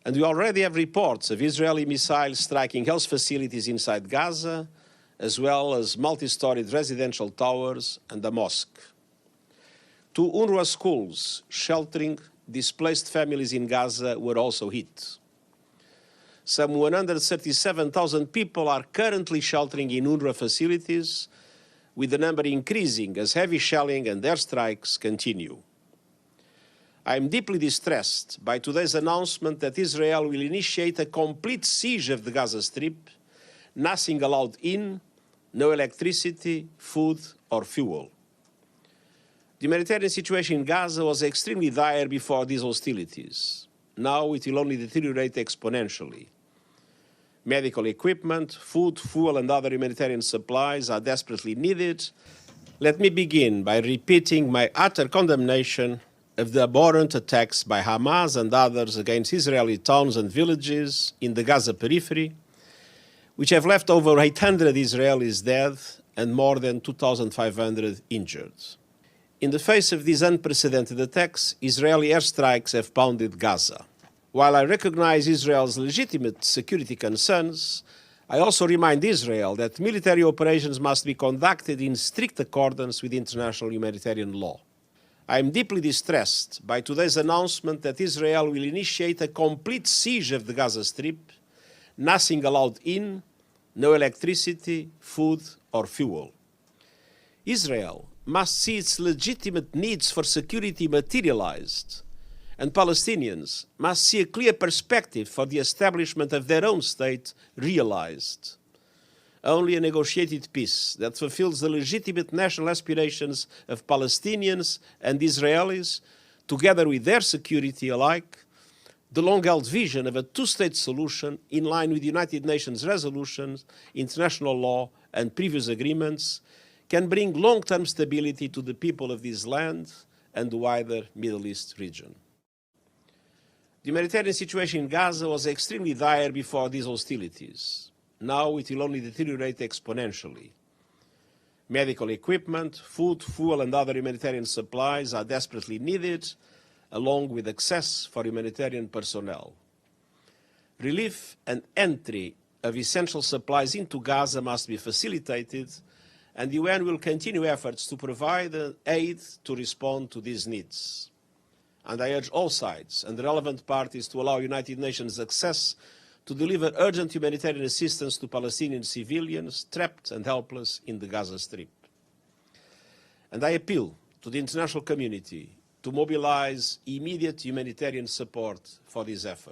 And we already have reports of Israeli missiles striking health facilities inside Gaza, as well as multi-storied residential towers and a mosque. 2 UNRWA schools sheltering displaced families in Gaza were also hit. Some 137,000 people are currently sheltering in UNRWA facilities, with the number increasing as heavy shelling and airstrikes continue. I am deeply distressed by today's announcement that Israel will initiate a complete siege of the Gaza Strip, nothing allowed in, no electricity, food or fuel. The humanitarian situation in Gaza was extremely dire before these hostilities. Now it will only deteriorate exponentially. Medical equipment, food, fuel and other humanitarian supplies are desperately needed. Let me begin by repeating my utter condemnation of the abhorrent attacks by Hamas and others against Israeli towns and villages in the Gaza periphery, which have left over 800 Israelis dead and more than 2,500 injured. In the face of these unprecedented attacks, Israeli airstrikes have pounded Gaza. While I recognize Israel's legitimate security concerns, I also remind Israel that military operations must be conducted in strict accordance with international humanitarian law. I am deeply distressed by today's announcement that Israel will initiate a complete siege of the Gaza Strip, nothing allowed in, no electricity, food or fuel. Israel must see its legitimate needs for security materialized, and Palestinians must see a clear perspective for the establishment of their own state realized. Only a negotiated peace that fulfills the legitimate national aspirations of Palestinians and Israelis, together with their security alike, the long-held vision of a two-state solution in line with United Nations resolutions, international law and previous agreements, can bring long-term stability to the people of this land and the wider Middle East region. The humanitarian situation in Gaza was extremely dire before these hostilities. Now it will only deteriorate exponentially. Medical equipment, food, fuel and other humanitarian supplies are desperately needed, along with access for humanitarian personnel. Relief and entry of essential supplies into Gaza must be facilitated, and the UN will continue efforts to provide aid to respond to these needs. And I urge all sides and the relevant parties to allow United Nations access to deliver urgent humanitarian assistance to Palestinian civilians trapped and helpless in the Gaza Strip. And I appeal to the international community to mobilize immediate humanitarian support for this effort.